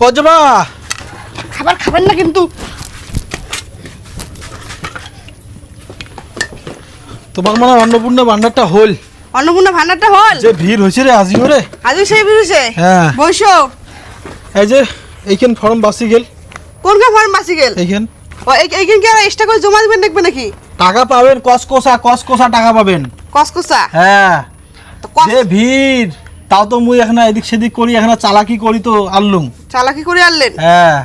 পজবা খাবার খাবেন না কিন্তু। তোমার মনে হয় অন্নপূর্ণা ভান্ডারটা হল। অন্নপূর্ণা ভান্ডারটা হল যে ভিড় হয়েছে রে আজিও রে। আজও সেই বিরুষে হ্যাঁ। বসো। এই যে এইখান ফর্ম বাসি গেল। কোন কা ফর্ম বাসি গেল? এইখান ও এইখান কি আর এক্সট্রা করে জমা দিবেন দেখবে নাকি? টাকা পাবেন কসকসা টাকা পাবেন। কসকসা? হ্যাঁ। তো কস যে ভিড় তাও তো মুই এখন এদিক সেদিক করি, এখন চালাকি করি তো আনলুম। চালাকি করে আনলেন? হ্যাঁ।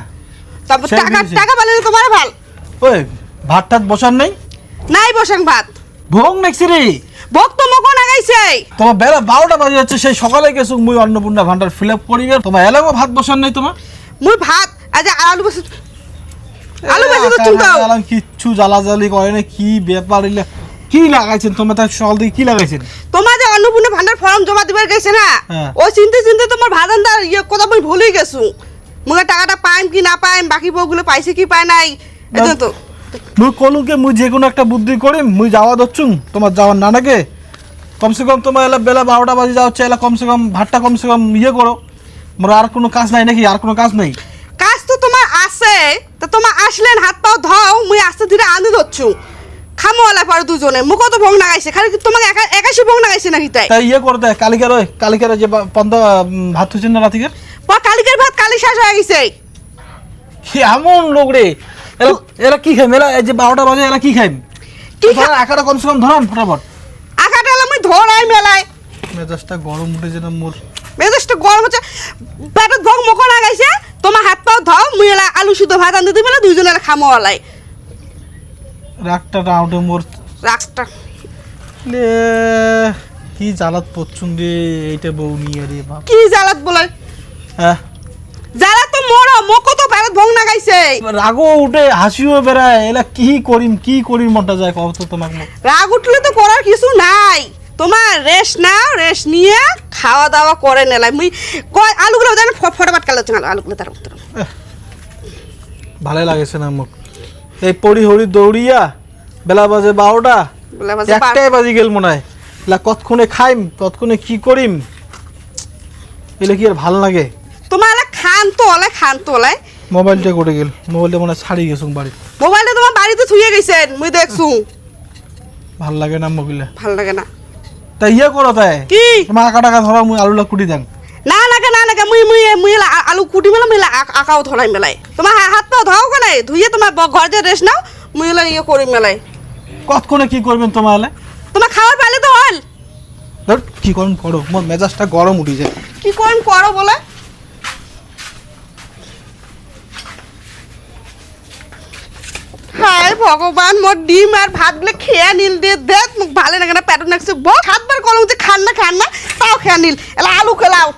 তারপর সেই টাকা বিরুষে। টাকা পালে তোমার ভাল। ওই ভাত টাত বসার নেই? নাই বসেন ভাত। ভোগ নেক্সি রে। ভক্ত মকো লাগাইছে। তোমার বেলা 12টা বাজে যাচ্ছে, সেই সকালে গেছো মুই অন্নপূর্ণা ভান্ডার ফিল আপ করিবে, তোমার এলাকা ভাত বসার নেই তোমার? মুই ভাত আজ আলু বসে তো চুলকাও। কিচ্ছু জ্বালাজালি করে না, কি ব্যাপার এলে কি লাগাইছেন তোমার? তার সকাল থেকে কি লাগাইছেন? তোমার যে অন্নপূর্ণা ভান্ডার ফর্ম জমা দিবার গেছে না, হ্যাঁ। ও চিন্তে চিন্তে তোমার ভাদানদার কথা মুই ভুলেই গেছো। মুই টাকাটা পাইম কি না পাইম, বাকি বউগুলো পাইছে কি পায় নাই, এজন্য তো মুই কলুকে মুই যে কোনো একটা বুদ্ধি করিম, মুই যাওয়া দচ্ছুম তোমার যাওয়ার না নাকি? কমসে কম তোমার এলা বেলা 12টা বাজে যাওয়া হচ্ছে, এলা কমসে কম ভাতটা কমসে কম ইয়ে করো। মোর আর কোনো কাজ নাই নাকি? আর কোনো কাজ নেই? কাজ তো তোমার আছে, তা তোমার আসলেন হাত পাও ধাও, মুই আস্তে ধীরে আনতে ধরছু। খামোয়ালা পারো দুজনে, মুখও তো ভোগ নাগাইছে, খালি কি তোমাকে একাশি ভোগ নাগাইছে নাকি তাই? তাই ইয়ে করতে কালিকার যে ভাত হয়েছেন না রাতিকের, কালিকের ভাত কালি শেষ হয়ে গেছে। কি এমন লোক রে? এরা কি খাইম? এরা এই যে 12টা বাজে এরা কি খাইম? কি আঁকাটা কমসে কম ধরান ফটাফট। আকাটা আমি ধরাই মেলায়। মেজাজটা গরম উঠেছে না মোর। মেজাজটা গরম হচ্ছে, পেটত ভোগ মুখ লাগাইছে। তোমার হাত পাও ধাও, মুই এলা আলু সিদ্ধ ভাত আনতে দিবে না, দুইজনে এলা খামোয়ালাই। রাগটা রাউটে মোর। রাস্তা লে কি জ্বালাত পড়ছুন রে এইটা বউ নিয়ে রে বাপ। কি জ্বালাত বলে? হ্যাঁ, জ্বালাত তো মরো, মুখও তো পেটত ভোগ নাগাইছে। রাগও উঠে হাসিও বেড়ায়, এলা কি করিম মনটা যায় কত তোমার মুখ। রাগ উঠলে তো করার কিছু নাই, তোমার রেস্ট নাও, রেস্ট নিয়ে খাওয়া দাওয়া করে নেলাই। মুই আলুগুলো দেন ফটাফট কালো আলুগুলো তার উত্তর। ভালোই লাগেছে না মুখ। এই পড়ি হড়ি দৌড়িয়া বেলা বাজে 12টা, একটাই বাজি গেল মনে হয়। এলা কতক্ষণে খাইম, কতক্ষণে কি করিম, এলে কি আর ভাল লাগে? তোমার এলা খান তো ওলাই। মোবাইলটা করে গেল, মোবাইলটা মনে হয় ছাড়ি গেছুম বাড়ি। মোবাইলটা তোমার বাড়িতে থুয়ে গেছেন, মুই দেখছু। ভাল লাগে না মোবাইলে। ভাল লাগে না তাই ইয়ে করো তাই কি? তোমার আঁকা টাকা ধরা, মুই আলুলা কুটি দেন। না লাগে মুই আলু কুটি মেলা মিলা আঁকাও ধরাই মেলাই। তোমার হাত পাও ধাও কেন ধুইয়ে তোমার ঘর যে রেস্ট নাও, মুই এলা ইয়ে করি মেলাই। কতক্ষণে কি করবেন তোমার এলে? তোমার খাওয়ার পালে তো হল। ধর কি করুন করো, মোর মেজাজটা গরম উঠে যায়। কি করেন করো বলে। হায় ভগবান, মোর ডিম আর ভাত গুলো খেয়া নিল দিয়ে দেখ, মুখ ভালো লাগে না, পেটে নাকছে বক 7 বার কলম যে খান না তাও খেয়া নিল। এলা আলু খেলাও।